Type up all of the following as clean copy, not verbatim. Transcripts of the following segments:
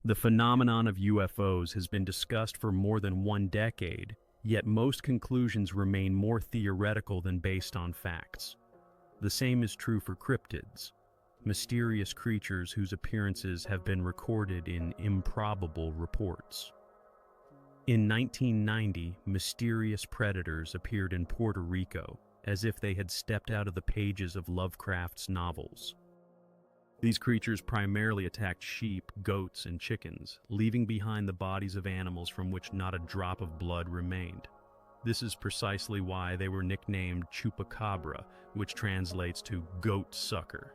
The phenomenon of UFOs has been discussed for more than 1 decade, yet most conclusions remain more theoretical than based on facts. The same is true for cryptids, mysterious creatures whose appearances have been recorded in improbable reports. In 1990, mysterious predators appeared in Puerto Rico, as if they had stepped out of the pages of Lovecraft's novels. These creatures primarily attacked sheep, goats, and chickens, leaving behind the bodies of animals from which not a drop of blood remained. This is precisely why they were nicknamed chupacabra, which translates to goat sucker.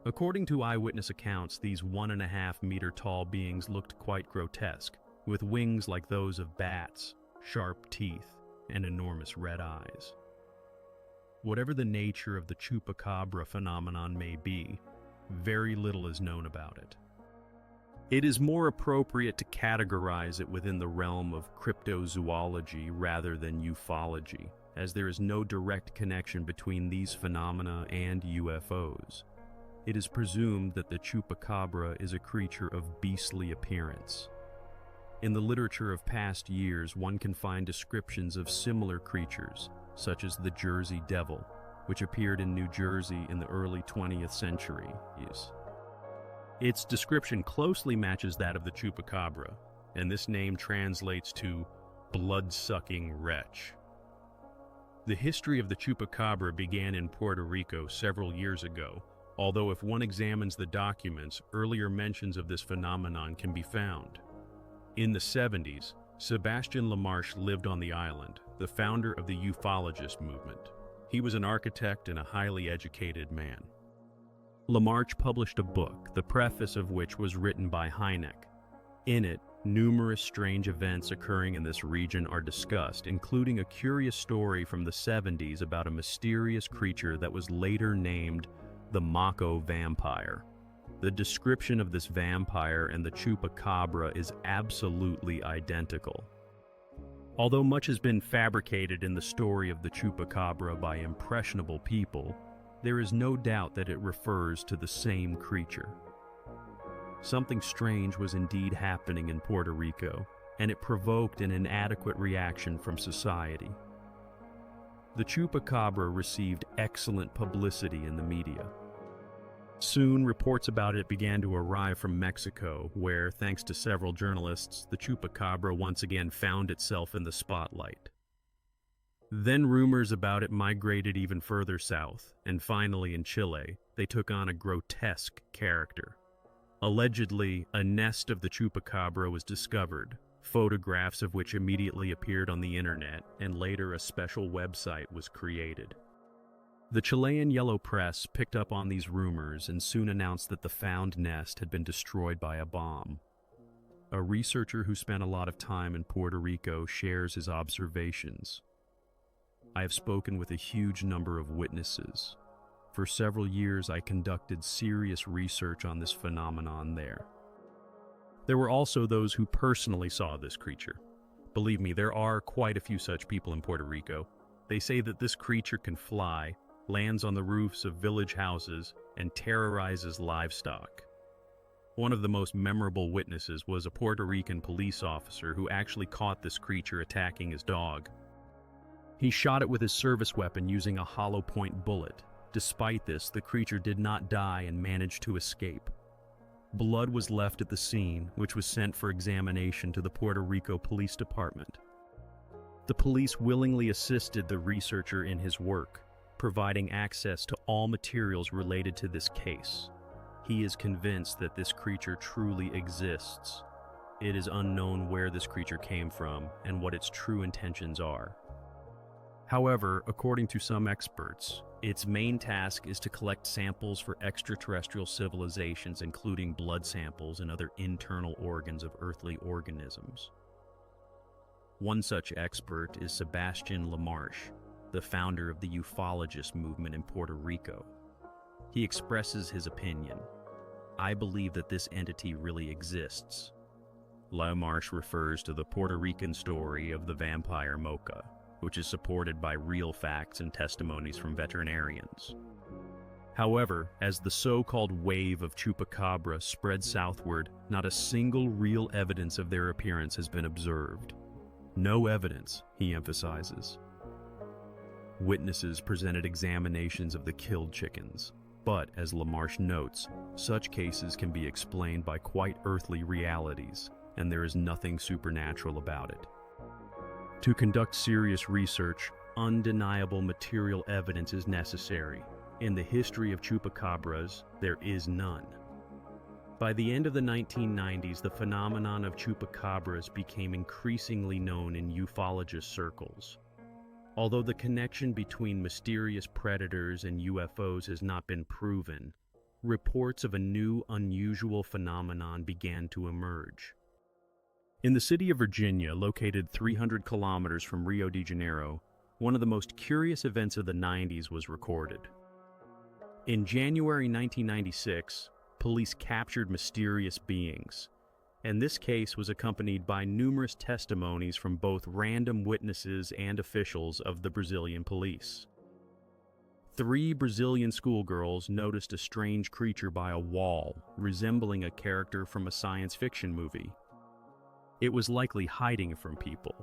According to eyewitness accounts, these 1.5-meter tall beings looked quite grotesque, with wings like those of bats, sharp teeth, and enormous red eyes. Whatever the nature of the chupacabra phenomenon may be, very little is known about it. It is more appropriate to categorize it within the realm of cryptozoology rather than ufology, as there is no direct connection between these phenomena and UFOs. It is presumed that the chupacabra is a creature of beastly appearance. In the literature of past years, one can find descriptions of similar creatures, such as the Jersey Devil, which appeared in New Jersey in the early 20th century. Its description closely matches that of the chupacabra, and this name translates to blood-sucking wretch. The history of the chupacabra began in Puerto Rico several years ago, although if one examines the documents, earlier mentions of this phenomenon can be found. In the 70s, Sebastian Lamarche lived on the island, the founder of the ufologist movement. He was an architect and a highly educated man. Lamarche published a book, the preface of which was written by Hynek. In it, numerous strange events occurring in this region are discussed, including a curious story from the 70s about a mysterious creature that was later named the Mako vampire. The description of this vampire and the chupacabra is absolutely identical. Although much has been fabricated in the story of the chupacabra by impressionable people, there is no doubt that it refers to the same creature. Something strange was indeed happening in Puerto Rico, and it provoked an inadequate reaction from society. The chupacabra received excellent publicity in the media. Soon, reports about it began to arrive from Mexico, where, thanks to several journalists, the chupacabra once again found itself in the spotlight. Then rumors about it migrated even further south, and finally in Chile, they took on a grotesque character. Allegedly, a nest of the chupacabra was discovered, photographs of which immediately appeared on the internet, and later a special website was created. The Chilean yellow press picked up on these rumors and soon announced that the found nest had been destroyed by a bomb. A researcher who spent a lot of time in Puerto Rico shares his observations. I have spoken with a huge number of witnesses. For several years, I conducted serious research on this phenomenon there. There were also those who personally saw this creature. Believe me, there are quite a few such people in Puerto Rico. They say that this creature can fly, lands on the roofs of village houses, and terrorizes livestock. One of the most memorable witnesses was a Puerto Rican police officer who actually caught this creature attacking his dog. He shot it with his service weapon using a hollow point bullet. Despite this, the creature did not die and managed to escape. Blood was left at the scene, which was sent for examination to the Puerto Rico Police Department. The police willingly assisted the researcher in his work, providing access to all materials related to this case. He is convinced that this creature truly exists. It is unknown where this creature came from and what its true intentions are. However, according to some experts, its main task is to collect samples for extraterrestrial civilizations, including blood samples and other internal organs of earthly organisms. One such expert is Sebastian Lamarche, the founder of the ufologist movement in Puerto Rico. He expresses his opinion. I believe that this entity really exists. Lamarche refers to the Puerto Rican story of the vampire Mocha, which is supported by real facts and testimonies from veterinarians. However, as the so-called wave of chupacabra spread southward, not a single real evidence of their appearance has been observed. No evidence, he emphasizes. Witnesses presented examinations of the killed chickens, but, as LaMarche notes, such cases can be explained by quite earthly realities, and there is nothing supernatural about it. To conduct serious research, undeniable material evidence is necessary. In the history of chupacabras, there is none. By the end of the 1990s, the phenomenon of chupacabras became increasingly known in ufologist circles. Although the connection between mysterious predators and UFOs has not been proven, reports of a new, unusual phenomenon began to emerge. In the city of Virginia, located 300 kilometers from Rio de Janeiro, one of the most curious events of the 90s was recorded. In January 1996, police captured mysterious beings, and this case was accompanied by numerous testimonies from both random witnesses and officials of the Brazilian police. 3 Brazilian schoolgirls noticed a strange creature by a wall, resembling a character from a science fiction movie. It was likely hiding from people.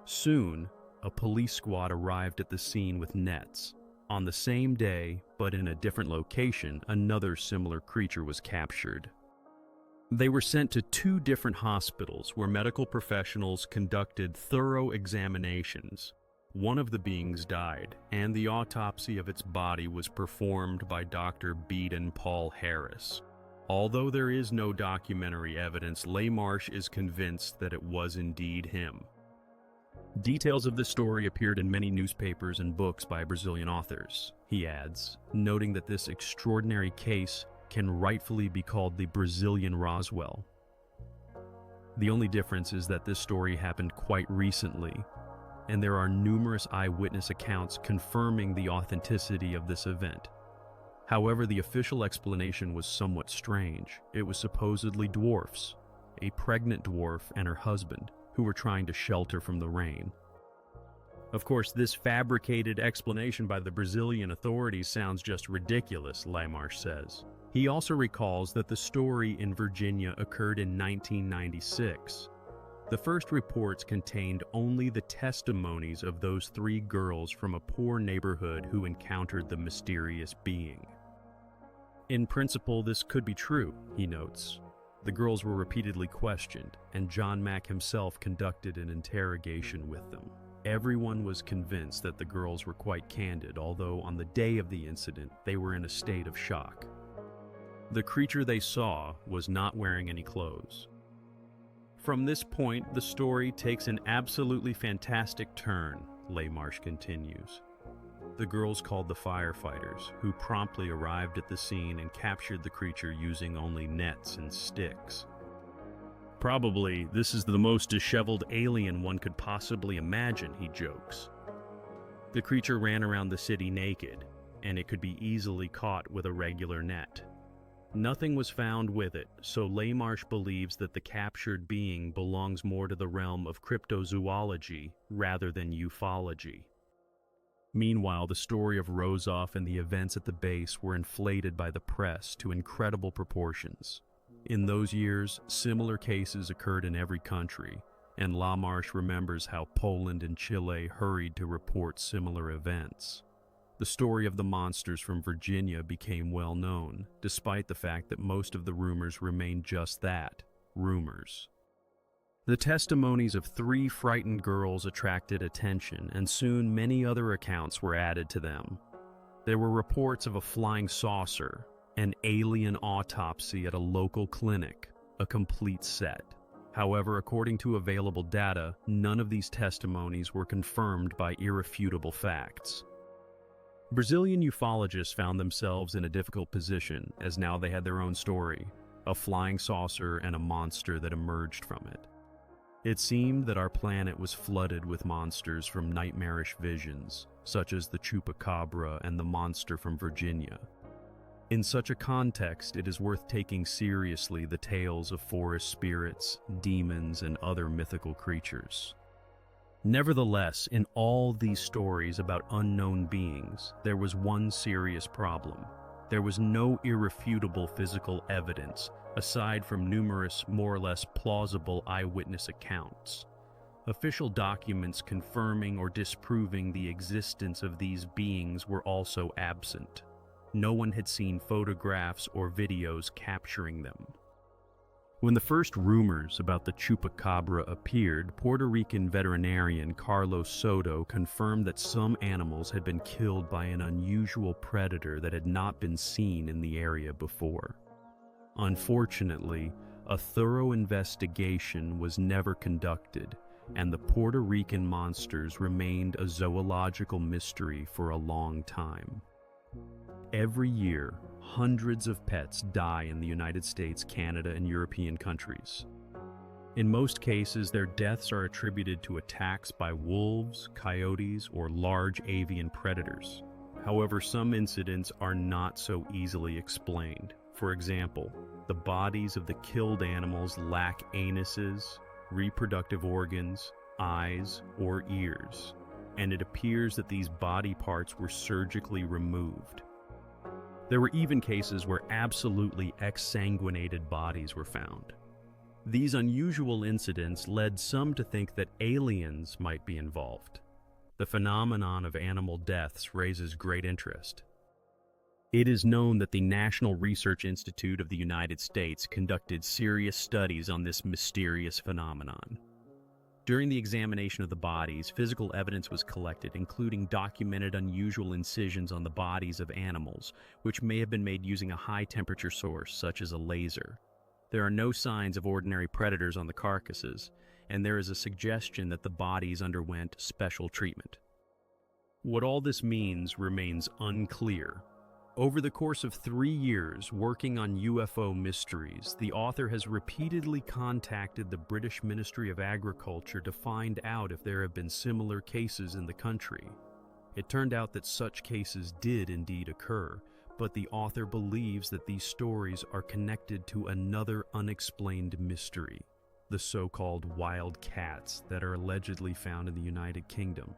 Soon, a police squad arrived at the scene with nets. On the same day, but in a different location, another similar creature was captured. They were sent to 2 different hospitals where medical professionals conducted thorough examinations. One of the beings died, and the autopsy of its body was performed by Dr. Beaton Paul Harris. Although there is no documentary evidence, LaMarche is convinced that it was indeed him. Details of this story appeared in many newspapers and books by Brazilian authors, he adds, noting that this extraordinary case can rightfully be called the Brazilian Roswell. The only difference is that this story happened quite recently, and there are numerous eyewitness accounts confirming the authenticity of this event. However, the official explanation was somewhat strange. It was supposedly dwarfs, a pregnant dwarf and her husband, who were trying to shelter from the rain. Of course, this fabricated explanation by the Brazilian authorities sounds just ridiculous, LaMarche says. He also recalls that the story in Virginia occurred in 1996. The first reports contained only the testimonies of those 3 girls from a poor neighborhood who encountered the mysterious being. In principle, this could be true, he notes. The girls were repeatedly questioned, and John Mack himself conducted an interrogation with them. Everyone was convinced that the girls were quite candid, although on the day of the incident, they were in a state of shock. The creature they saw was not wearing any clothes. From this point, the story takes an absolutely fantastic turn, LaMarche continues. The girls called the firefighters, who promptly arrived at the scene and captured the creature using only nets and sticks. Probably, this is the most disheveled alien one could possibly imagine, he jokes. The creature ran around the city naked, and it could be easily caught with a regular net. Nothing was found with it, so LaMarche believes that the captured being belongs more to the realm of cryptozoology rather than ufology. Meanwhile, the story of Rozoff and the events at the base were inflated by the press to incredible proportions. In those years, similar cases occurred in every country, and LaMarche remembers how Poland and Chile hurried to report similar events. The story of the monsters from Virginia became well known, despite the fact that most of the rumors remained just that, rumors. The testimonies of 3 frightened girls attracted attention, and soon many other accounts were added to them. There were reports of a flying saucer, an alien autopsy at a local clinic, a complete set. However, according to available data, none of these testimonies were confirmed by irrefutable facts. Brazilian ufologists found themselves in a difficult position, as now they had their own story, a flying saucer and a monster that emerged from it. It seemed that our planet was flooded with monsters from nightmarish visions, such as the chupacabra and the monster from Virginia. In such a context, it is worth taking seriously the tales of forest spirits, demons, and other mythical creatures. Nevertheless, in all these stories about unknown beings, there was one serious problem. There was no irrefutable physical evidence, aside from numerous more or less plausible eyewitness accounts. Official documents confirming or disproving the existence of these beings were also absent. No one had seen photographs or videos capturing them. When the first rumors about the chupacabra appeared, Puerto Rican veterinarian Carlos Soto confirmed that some animals had been killed by an unusual predator that had not been seen in the area before. Unfortunately, a thorough investigation was never conducted, and the Puerto Rican monsters remained a zoological mystery for a long time. Every year, hundreds of pets die in the United States, Canada, and European countries. In most cases, their deaths are attributed to attacks by wolves, coyotes, or large avian predators. However, some incidents are not so easily explained. For example, the bodies of the killed animals lack anuses, reproductive organs, eyes, or ears, and it appears that these body parts were surgically removed. There were even cases where absolutely exsanguinated bodies were found. These unusual incidents led some to think that aliens might be involved. The phenomenon of animal deaths raises great interest. It is known that the National Research Institute of the United States conducted serious studies on this mysterious phenomenon. During the examination of the bodies, physical evidence was collected, including documented unusual incisions on the bodies of animals, which may have been made using a high-temperature source, such as a laser. There are no signs of ordinary predators on the carcasses, and there is a suggestion that the bodies underwent special treatment. What all this means remains unclear. Over the course of 3 years working on UFO mysteries, the author has repeatedly contacted the British Ministry of Agriculture to find out if there have been similar cases in the country. It turned out that such cases did indeed occur, but the author believes that these stories are connected to another unexplained mystery, the so-called wild cats that are allegedly found in the United Kingdom.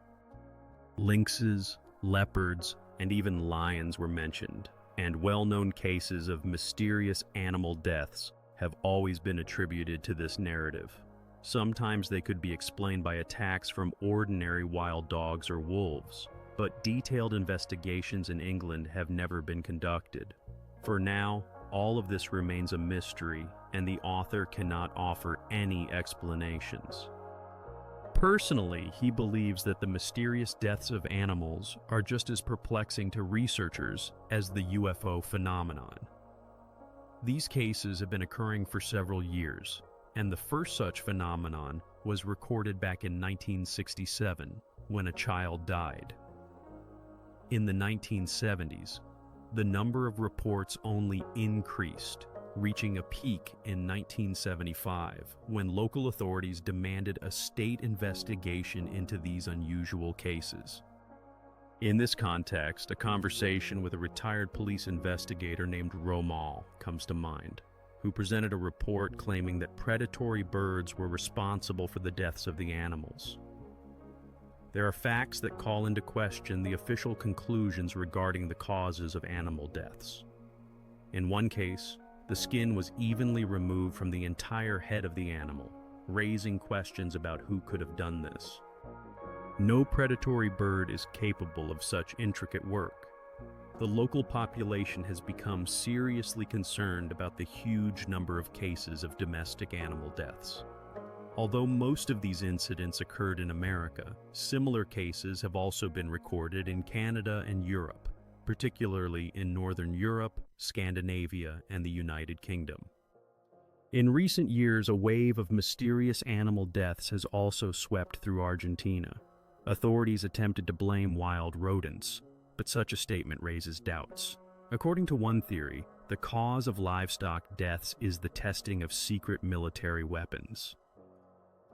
Lynxes, leopards, and even lions were mentioned, and well-known cases of mysterious animal deaths have always been attributed to this narrative. Sometimes they could be explained by attacks from ordinary wild dogs or wolves, but detailed investigations in England have never been conducted. For now, all of this remains a mystery, and the author cannot offer any explanations. Personally, he believes that the mysterious deaths of animals are just as perplexing to researchers as the UFO phenomenon. These cases have been occurring for several years, and the first such phenomenon was recorded back in 1967, when a child died. In the 1970s, the number of reports only increased, reaching a peak in 1975, when local authorities demanded a state investigation into these unusual cases. In this context, a conversation with a retired police investigator named Romal comes to mind, who presented a report claiming that predatory birds were responsible for the deaths of the animals. There are facts that call into question the official conclusions regarding the causes of animal deaths. In one case, the skin was evenly removed from the entire head of the animal, raising questions about who could have done this. No predatory bird is capable of such intricate work. The local population has become seriously concerned about the huge number of cases of domestic animal deaths. Although most of these incidents occurred in America, similar cases have also been recorded in Canada and Europe, particularly in Northern Europe, Scandinavia, and the United Kingdom. In recent years, a wave of mysterious animal deaths has also swept through Argentina. Authorities attempted to blame wild rodents, but such a statement raises doubts. According to one theory, the cause of livestock deaths is the testing of secret military weapons.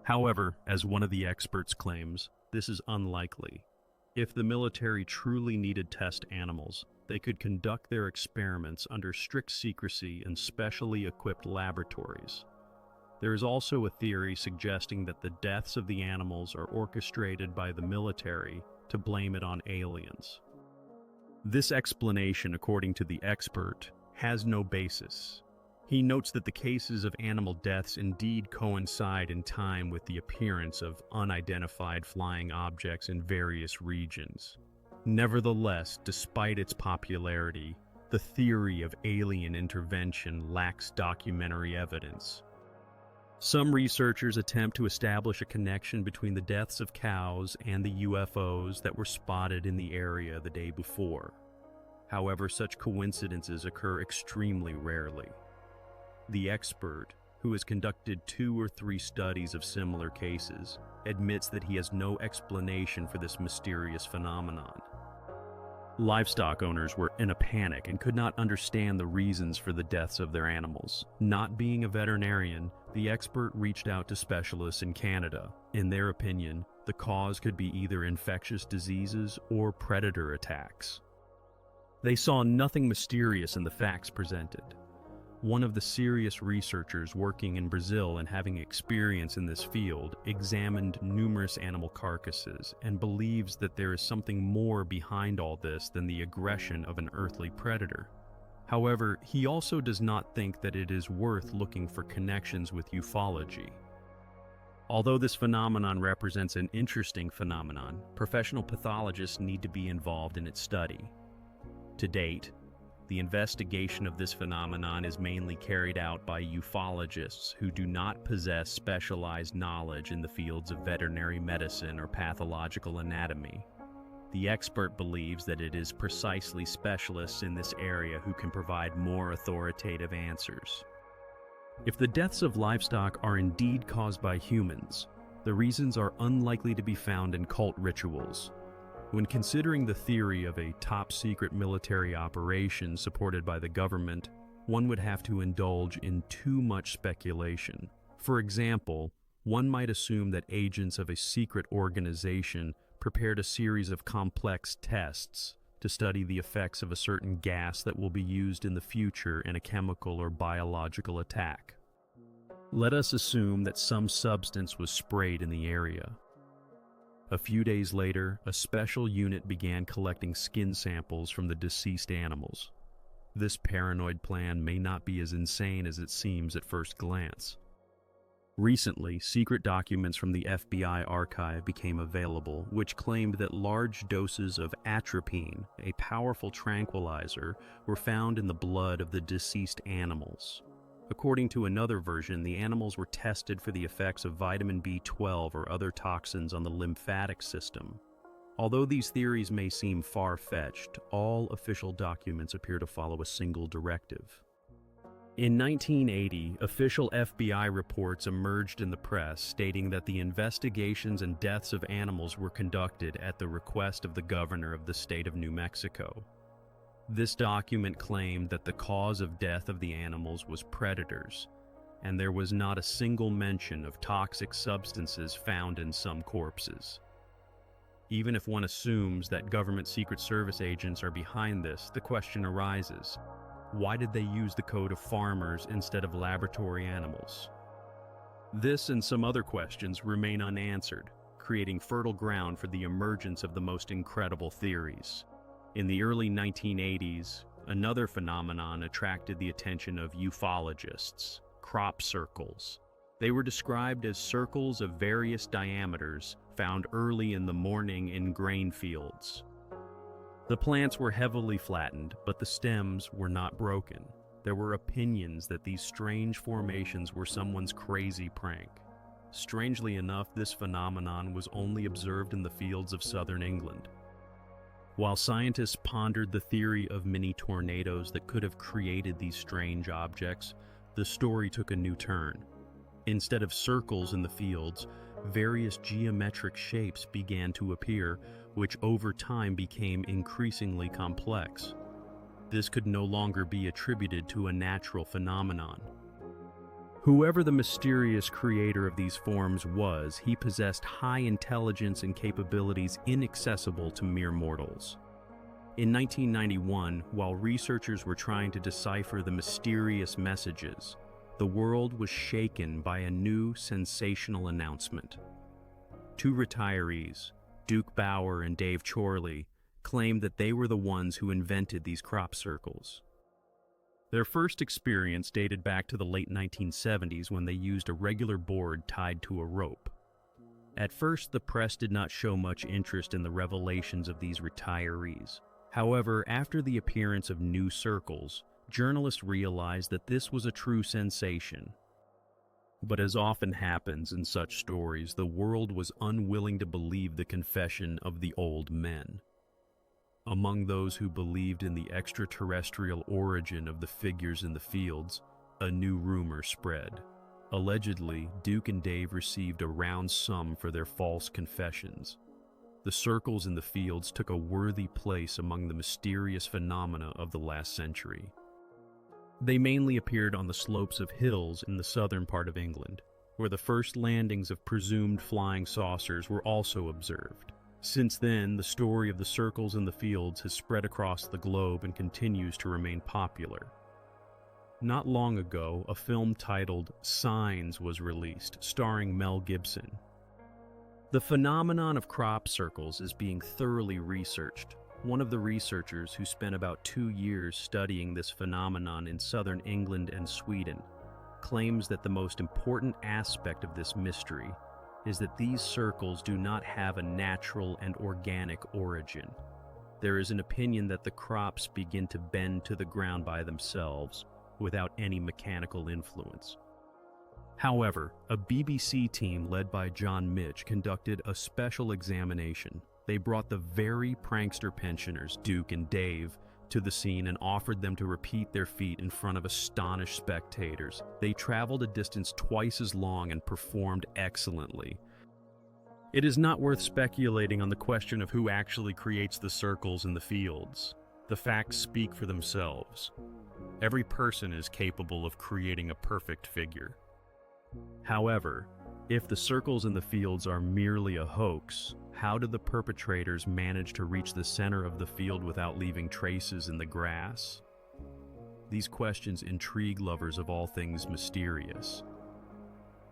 However, as one of the experts claims, this is unlikely. If the military truly needed test animals, they could conduct their experiments under strict secrecy in specially equipped laboratories. There is also a theory suggesting that the deaths of the animals are orchestrated by the military to blame it on aliens. This explanation, according to the expert, has no basis. He notes that the cases of animal deaths indeed coincide in time with the appearance of unidentified flying objects in various regions. Nevertheless, despite its popularity, the theory of alien intervention lacks documentary evidence. Some researchers attempt to establish a connection between the deaths of cows and the UFOs that were spotted in the area the day before. However, such coincidences occur extremely rarely. The expert, who has conducted 2 or 3 studies of similar cases, admits that he has no explanation for this mysterious phenomenon. Livestock owners were in a panic and could not understand the reasons for the deaths of their animals. Not being a veterinarian, the expert reached out to specialists in Canada. In their opinion, the cause could be either infectious diseases or predator attacks. They saw nothing mysterious in the facts presented. One of the serious researchers working in Brazil and having experience in this field examined numerous animal carcasses and believes that there is something more behind all this than the aggression of an earthly predator. However, he also does not think that it is worth looking for connections with ufology. Although this phenomenon represents an interesting phenomenon, professional pathologists need to be involved in its study. To date, the investigation of this phenomenon is mainly carried out by ufologists who do not possess specialized knowledge in the fields of veterinary medicine or pathological anatomy. The expert believes that it is precisely specialists in this area who can provide more authoritative answers. If the deaths of livestock are indeed caused by humans, the reasons are unlikely to be found in cult rituals. When considering the theory of a top-secret military operation supported by the government, one would have to indulge in too much speculation. For example, one might assume that agents of a secret organization prepared a series of complex tests to study the effects of a certain gas that will be used in the future in a chemical or biological attack. Let us assume that some substance was sprayed in the area. A few days later, a special unit began collecting skin samples from the deceased animals. This paranoid plan may not be as insane as it seems at first glance. Recently, secret documents from the FBI archive became available, which claimed that large doses of atropine, a powerful tranquilizer, were found in the blood of the deceased animals. According to another version, the animals were tested for the effects of vitamin B12 or other toxins on the lymphatic system. Although these theories may seem far-fetched, all official documents appear to follow a single directive. In 1980, official FBI reports emerged in the press stating that the investigations and deaths of animals were conducted at the request of the governor of the state of New Mexico. This document claimed that the cause of death of the animals was predators, and there was not a single mention of toxic substances found in some corpses. Even if one assumes that government Secret Service agents are behind this, the question arises, why did they use the code of farmers instead of laboratory animals? This and some other questions remain unanswered, creating fertile ground for the emergence of the most incredible theories. In the early 1980s, another phenomenon attracted the attention of ufologists: crop circles. They were described as circles of various diameters found early in the morning in grain fields. The plants were heavily flattened, but the stems were not broken. There were opinions that these strange formations were someone's crazy prank. Strangely enough, this phenomenon was only observed in the fields of southern England. While scientists pondered the theory of mini tornadoes that could have created these strange objects, the story took a new turn. Instead of circles in the fields, various geometric shapes began to appear, which over time became increasingly complex. This could no longer be attributed to a natural phenomenon. Whoever the mysterious creator of these forms was, he possessed high intelligence and capabilities inaccessible to mere mortals. In 1991, while researchers were trying to decipher the mysterious messages, the world was shaken by a new sensational announcement. 2 retirees, Duke Bauer and Dave Chorley, claimed that they were the ones who invented these crop circles. Their first experience dated back to the late 1970s when they used a regular board tied to a rope. At first, the press did not show much interest in the revelations of these retirees. However, after the appearance of new circles, journalists realized that this was a true sensation. But as often happens in such stories, the world was unwilling to believe the confession of the old men. Among those who believed in the extraterrestrial origin of the figures in the fields, a new rumor spread. Allegedly, Duke and Dave received a round sum for their false confessions. The circles in the fields took a worthy place among the mysterious phenomena of the last century. They mainly appeared on the slopes of hills in the southern part of England, where the first landings of presumed flying saucers were also observed. Since then, the story of the circles in the fields has spread across the globe and continues to remain popular. Not long ago, a film titled Signs was released, starring Mel Gibson. The phenomenon of crop circles is being thoroughly researched. One of the researchers, who spent about 2 years studying this phenomenon in southern England and Sweden, claims that the most important aspect of this mystery is that these circles do not have a natural and organic origin. There is an opinion that the crops begin to bend to the ground by themselves, without any mechanical influence. However, a BBC team led by John Mitch conducted a special examination. They brought the very prankster pensioners, Duke and Dave, to the scene and offered them to repeat their feat in front of astonished spectators. They traveled a distance twice as long and performed excellently. It is not worth speculating on the question of who actually creates the circles in the fields. The facts speak for themselves. Every person is capable of creating a perfect figure. However, if the circles in the fields are merely a hoax, how do the perpetrators manage to reach the center of the field without leaving traces in the grass? These questions intrigue lovers of all things mysterious.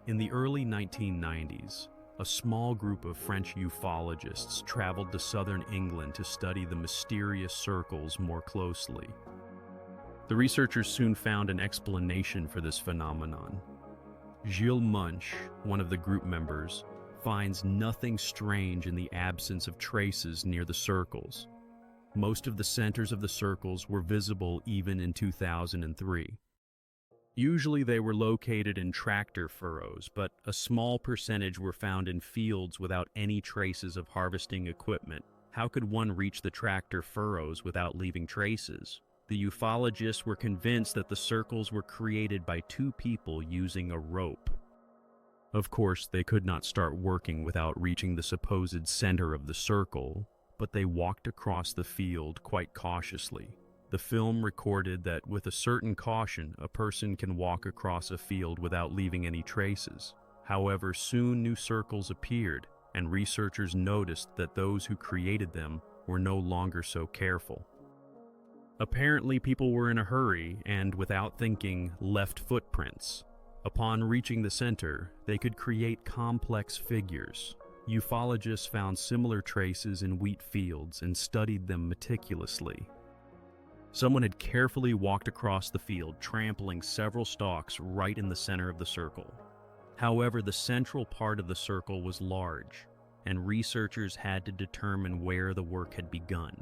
In the early 1990s, a small group of French ufologists traveled to southern England to study the mysterious circles more closely. The researchers soon found an explanation for this phenomenon. Gilles Munch, one of the group members, finds nothing strange in the absence of traces near the circles. Most of the centers of the circles were visible even in 2003. Usually they were located in tractor furrows, but a small percentage were found in fields without any traces of harvesting equipment. How could one reach the tractor furrows without leaving traces? The ufologists were convinced that the circles were created by two people using a rope. Of course, they could not start working without reaching the supposed center of the circle, but they walked across the field quite cautiously. The film recorded that with a certain caution, a person can walk across a field without leaving any traces. However, soon new circles appeared, and researchers noticed that those who created them were no longer so careful. Apparently, people were in a hurry and, without thinking, left footprints. Upon reaching the center, they could create complex figures. Ufologists found similar traces in wheat fields and studied them meticulously. Someone had carefully walked across the field, trampling several stalks right in the center of the circle. However, the central part of the circle was large, and researchers had to determine where the work had begun.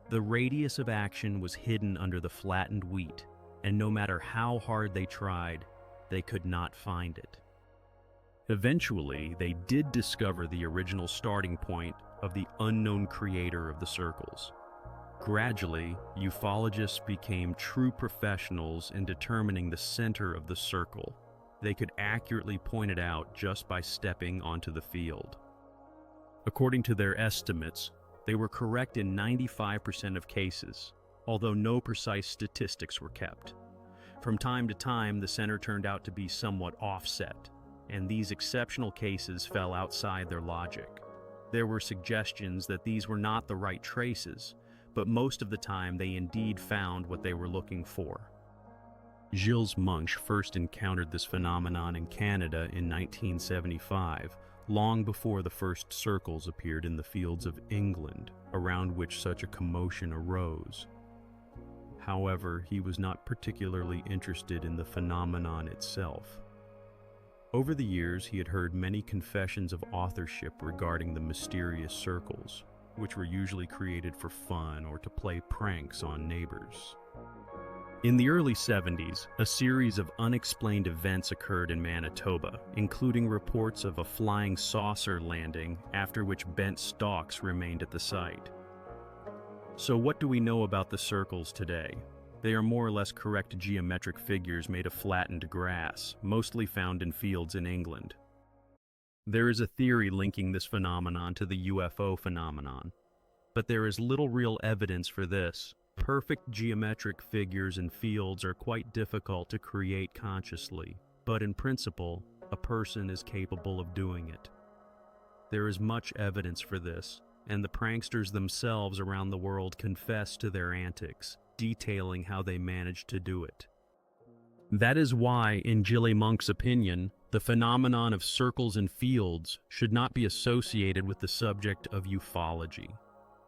The radius of action was hidden under the flattened wheat, and no matter how hard they tried, they could not find it. Eventually, they did discover the original starting point of the unknown creator of the circles. Gradually, ufologists became true professionals in determining the center of the circle. They could accurately point it out just by stepping onto the field. According to their estimates, they were correct in 95% of cases, although no precise statistics were kept. From time to time, the center turned out to be somewhat offset, and these exceptional cases fell outside their logic. There were suggestions that these were not the right traces, but most of the time they indeed found what they were looking for. Gilles Munch first encountered this phenomenon in Canada in 1975 long before the first circles appeared in the fields of England, around which such a commotion arose. However, he was not particularly interested in the phenomenon itself. Over the years, he had heard many confessions of authorship regarding the mysterious circles, which were usually created for fun or to play pranks on neighbors. In the early 70s, a series of unexplained events occurred in Manitoba, including reports of a flying saucer landing, after which bent stalks remained at the site. So what do we know about the circles today? They are more or less correct geometric figures made of flattened grass, mostly found in fields in England. There is a theory linking this phenomenon to the UFO phenomenon, but there is little real evidence for this. Perfect geometric figures in fields are quite difficult to create consciously, but in principle, a person is capable of doing it. There is much evidence for this, and the pranksters themselves around the world confess to their antics, detailing how they managed to do it. That is why, in Gilles Monk's opinion, the phenomenon of circles in fields should not be associated with the subject of ufology.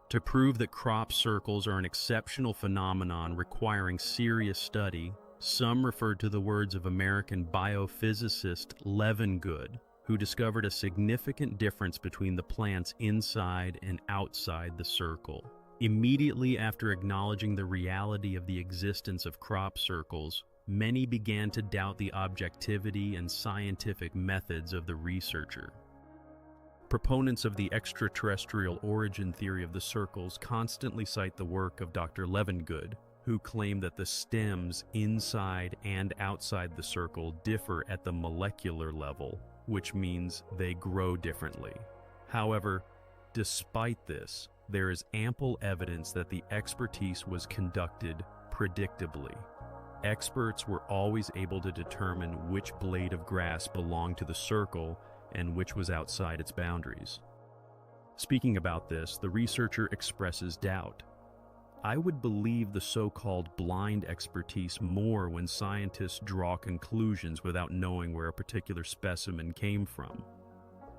To prove that crop circles are an exceptional phenomenon requiring serious study, some referred to the words of American biophysicist Levengood, who discovered a significant difference between the plants inside and outside the circle. Immediately after acknowledging the reality of the existence of crop circles, many began to doubt the objectivity and scientific methods of the researcher. Proponents of the extraterrestrial origin theory of the circles constantly cite the work of Dr. Levengood, who claim that the stems inside and outside the circle differ at the molecular level, which means they grow differently. However, despite this, there is ample evidence that the expertise was conducted predictably. Experts were always able to determine which blade of grass belonged to the circle and which was outside its boundaries. Speaking about this, the researcher expresses doubt. I would believe the so-called blind expertise more when scientists draw conclusions without knowing where a particular specimen came from.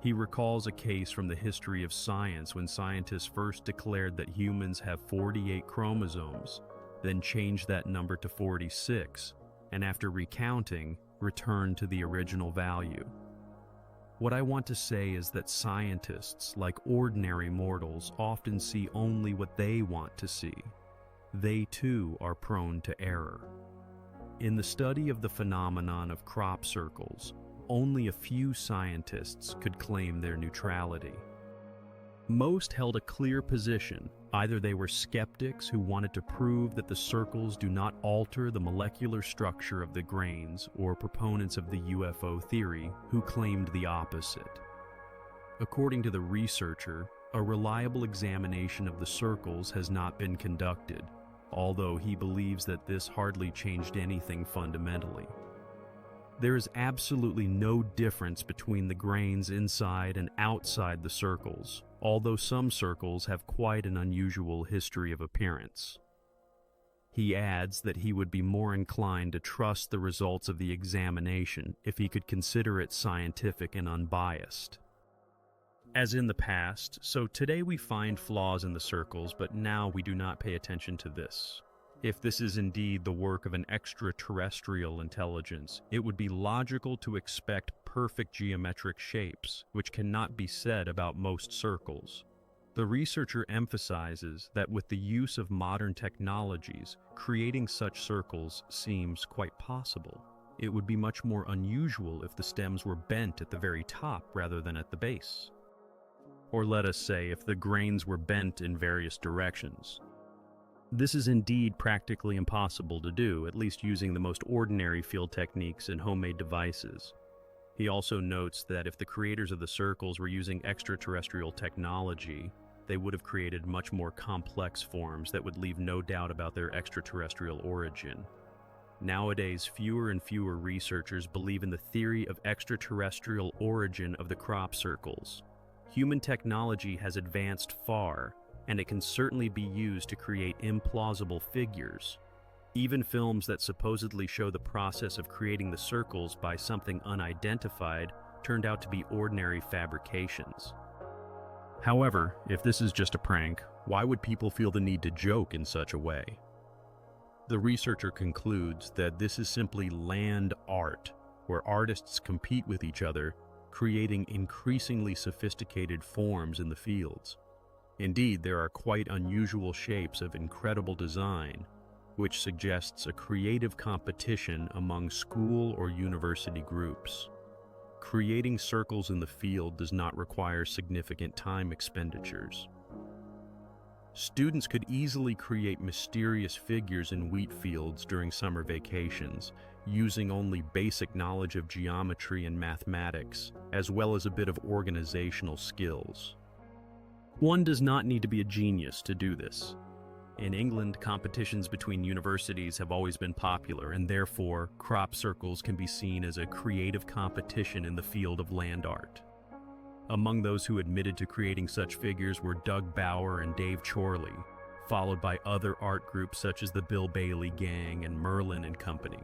He recalls a case from the history of science when scientists first declared that humans have 48 chromosomes, then changed that number to 46, and after recounting, returned to the original value. What I want to say is that scientists, like ordinary mortals, often see only what they want to see. They too are prone to error. In the study of the phenomenon of crop circles, only a few scientists could claim their neutrality. Most held a clear position. Either they were skeptics who wanted to prove that the circles do not alter the molecular structure of the grains, or proponents of the UFO theory who claimed the opposite. According to the researcher, a reliable examination of the circles has not been conducted, although he believes that this hardly changed anything fundamentally. There is absolutely no difference between the grains inside and outside the circles, although some circles have quite an unusual history of appearance. He adds that he would be more inclined to trust the results of the examination if he could consider it scientific and unbiased. As in the past, so today we find flaws in the circles, but now we do not pay attention to this. If this is indeed the work of an extraterrestrial intelligence, it would be logical to expect perfect geometric shapes, which cannot be said about most circles. The researcher emphasizes that with the use of modern technologies, creating such circles seems quite possible. It would be much more unusual if the stems were bent at the very top rather than at the base. Or let us say, if the grains were bent in various directions. This is indeed practically impossible to do, at least using the most ordinary field techniques and homemade devices. He also notes that if the creators of the circles were using extraterrestrial technology, they would have created much more complex forms that would leave no doubt about their extraterrestrial origin. Nowadays, fewer and fewer researchers believe in the theory of extraterrestrial origin of the crop circles. Human technology has advanced far, and it can certainly be used to create implausible figures. Even films that supposedly show the process of creating the circles by something unidentified turned out to be ordinary fabrications. However, if this is just a prank, why would people feel the need to joke in such a way? The researcher concludes that this is simply land art, where artists compete with each other, creating increasingly sophisticated forms in the fields. Indeed, there are quite unusual shapes of incredible design, which suggests a creative competition among school or university groups. Creating circles in the field does not require significant time expenditures. Students could easily create mysterious figures in wheat fields during summer vacations, using only basic knowledge of geometry and mathematics, as well as a bit of organizational skills. One does not need to be a genius to do this. In England, competitions between universities have always been popular, and therefore, crop circles can be seen as a creative competition in the field of land art. Among those who admitted to creating such figures were Doug Bauer and Dave Chorley, followed by other art groups such as the Bill Bailey Gang and Merlin and Company.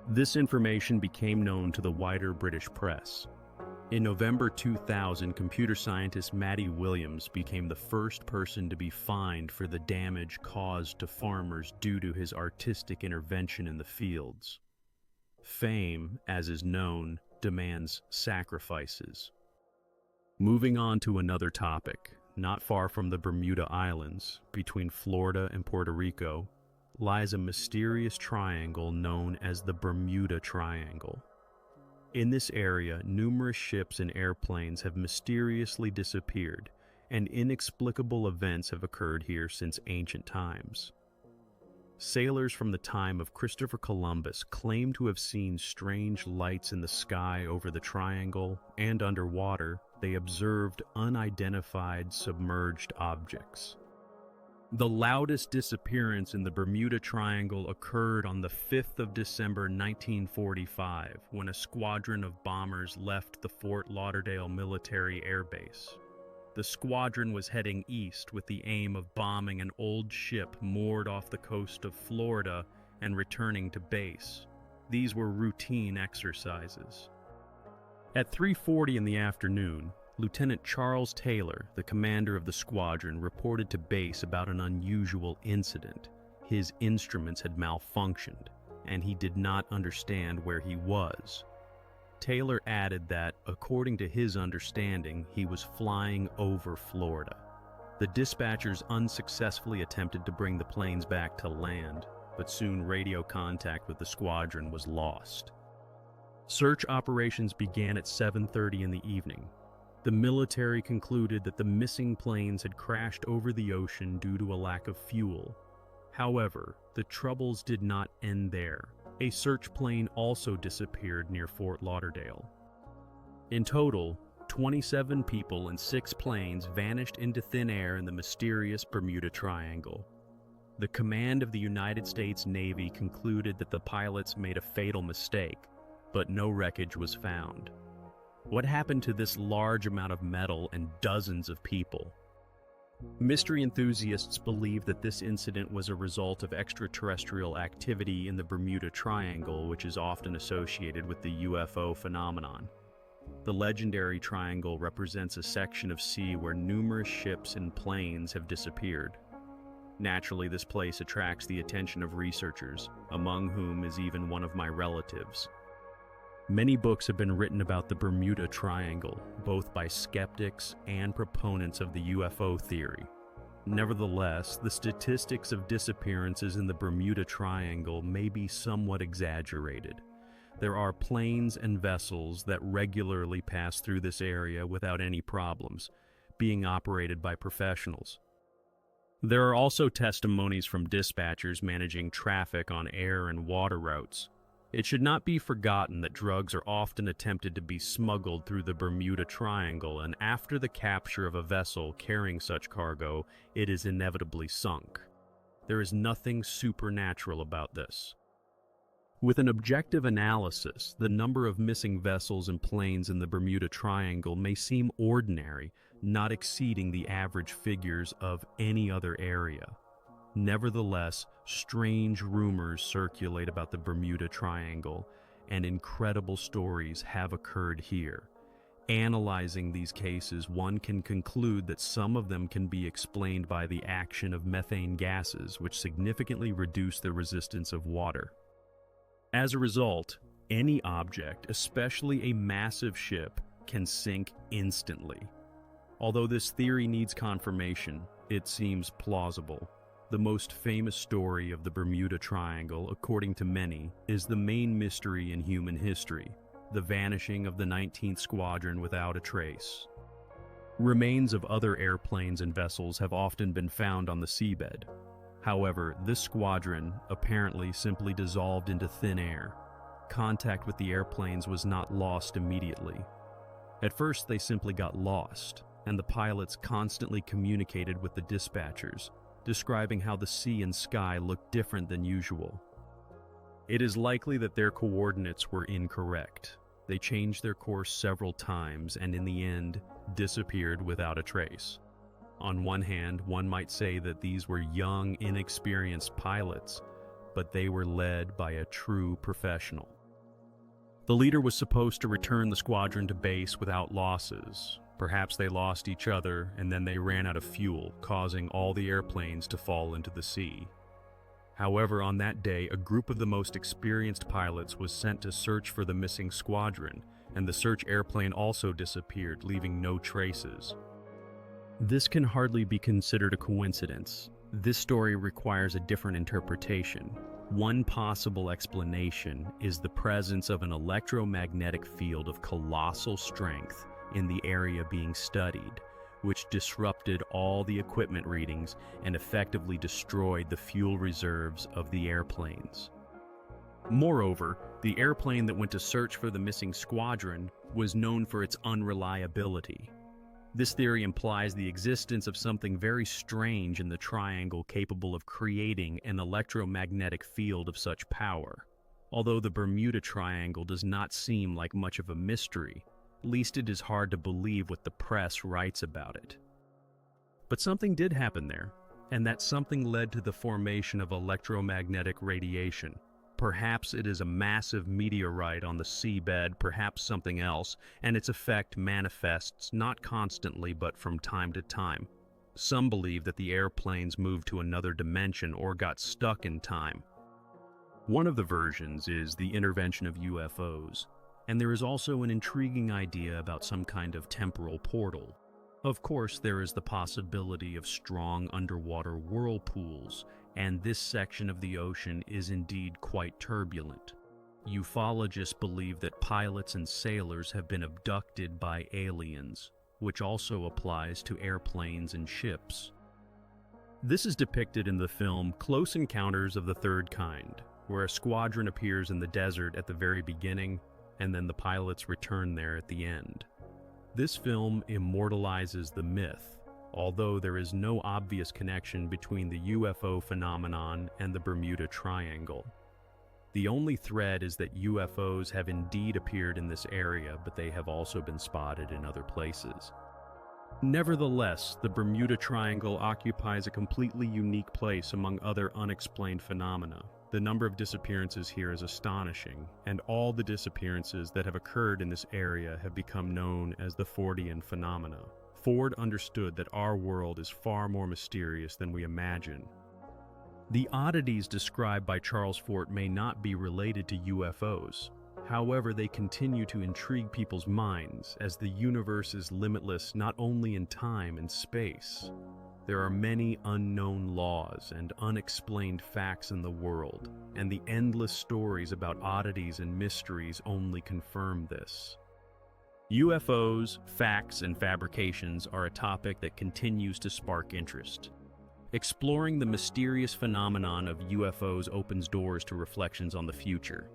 This information became known to the wider British press. In November 2000, computer scientist Matty Williams became the first person to be fined for the damage caused to farmers due to his artistic intervention in the fields. Fame, as is known, demands sacrifices. Moving on to another topic, not far from the Bermuda Islands, between Florida and Puerto Rico, lies a mysterious triangle known as the Bermuda Triangle. In this area, numerous ships and airplanes have mysteriously disappeared, and inexplicable events have occurred here since ancient times. Sailors from the time of Christopher Columbus claim to have seen strange lights in the sky over the triangle, and underwater, they observed unidentified submerged objects. The loudest disappearance in the Bermuda Triangle occurred on the 5th of December 1945, when a squadron of bombers left the Fort Lauderdale military air base. The squadron was heading east with the aim of bombing an old ship moored off the coast of Florida and returning to base. These were routine exercises. At 3:40 in the afternoon, Lieutenant Charles Taylor, the commander of the squadron, reported to base about an unusual incident. His instruments had malfunctioned, and he did not understand where he was. Taylor added that, according to his understanding, he was flying over Florida. The dispatchers unsuccessfully attempted to bring the planes back to land, but soon radio contact with the squadron was lost. Search operations began at 7:30 in the evening. The military concluded that the missing planes had crashed over the ocean due to a lack of fuel. However, the troubles did not end there. A search plane also disappeared near Fort Lauderdale. In total, 27 people and 6 planes vanished into thin air in the mysterious Bermuda Triangle. The command of the United States Navy concluded that the pilots made a fatal mistake, but no wreckage was found. What happened to this large amount of metal and dozens of people? Mystery enthusiasts believe that this incident was a result of extraterrestrial activity in the Bermuda Triangle, which is often associated with the UFO phenomenon. The legendary triangle represents a section of sea where numerous ships and planes have disappeared. Naturally, this place attracts the attention of researchers, among whom is even one of my relatives. Many books have been written about the Bermuda Triangle, both by skeptics and proponents of the UFO theory. Nevertheless, the statistics of disappearances in the Bermuda Triangle may be somewhat exaggerated. There are planes and vessels that regularly pass through this area without any problems, being operated by professionals. There are also testimonies from dispatchers managing traffic on air and water routes. It should not be forgotten that drugs are often attempted to be smuggled through the Bermuda Triangle, and after the capture of a vessel carrying such cargo, it is inevitably sunk. There is nothing supernatural about this. With an objective analysis, the number of missing vessels and planes in the Bermuda Triangle may seem ordinary, not exceeding the average figures of any other area. Nevertheless, strange rumors circulate about the Bermuda Triangle, and incredible stories have occurred here. Analyzing these cases, one can conclude that some of them can be explained by the action of methane gases, which significantly reduce the resistance of water. As a result, any object, especially a massive ship, can sink instantly. Although this theory needs confirmation, it seems plausible. The most famous story of the Bermuda Triangle, according to many, is the main mystery in human history: the vanishing of the 19th Squadron without a trace. Remains of other airplanes and vessels have often been found on the seabed. However, this squadron apparently simply dissolved into thin air. Contact with the airplanes was not lost immediately. At first, they simply got lost, and the pilots constantly communicated with the dispatchers, describing how the sea and sky looked different than usual. It is likely that their coordinates were incorrect. They changed their course several times and in the end disappeared without a trace. On one hand, one might say that these were young, inexperienced pilots, but they were led by a true professional. The leader was supposed to return the squadron to base without losses. Perhaps they lost each other and then they ran out of fuel, causing all the airplanes to fall into the sea. However, on that day, a group of the most experienced pilots was sent to search for the missing squadron, and the search airplane also disappeared, leaving no traces. This can hardly be considered a coincidence. This story requires a different interpretation. One possible explanation is the presence of an electromagnetic field of colossal strength in the area being studied, which disrupted all the equipment readings and effectively destroyed the fuel reserves of the airplanes. Moreover, the airplane that went to search for the missing squadron was known for its unreliability. This theory implies the existence of something very strange in the triangle capable of creating an electromagnetic field of such power. Although the Bermuda Triangle does not seem like much of a mystery, at least it is hard to believe what the press writes about it. But something did happen there, and that something led to the formation of electromagnetic radiation. Perhaps it is a massive meteorite on the seabed, perhaps something else, and its effect manifests not constantly but from time to time. Some believe that the airplanes moved to another dimension or got stuck in time. One of the versions is the intervention of UFOs, and there is also an intriguing idea about some kind of temporal portal. Of course, there is the possibility of strong underwater whirlpools, and this section of the ocean is indeed quite turbulent. Ufologists believe that pilots and sailors have been abducted by aliens, which also applies to airplanes and ships. This is depicted in the film Close Encounters of the Third Kind, where a squadron appears in the desert at the very beginning, and then the pilots return there at the end. This film immortalizes the myth, although there is no obvious connection between the UFO phenomenon and the Bermuda Triangle. The only thread is that UFOs have indeed appeared in this area, but they have also been spotted in other places. Nevertheless, the Bermuda Triangle occupies a completely unique place among other unexplained phenomena. The number of disappearances here is astonishing, and all the disappearances that have occurred in this area have become known as the Fordian phenomena. Ford understood that our world is far more mysterious than we imagine. The oddities described by Charles Fort may not be related to UFOs. However, they continue to intrigue people's minds, as the universe is limitless not only in time and space. There are many unknown laws and unexplained facts in the world, and the endless stories about oddities and mysteries only confirm this. UFOs, facts, and fabrications are a topic that continues to spark interest. Exploring the mysterious phenomenon of UFOs opens doors to reflections on the future.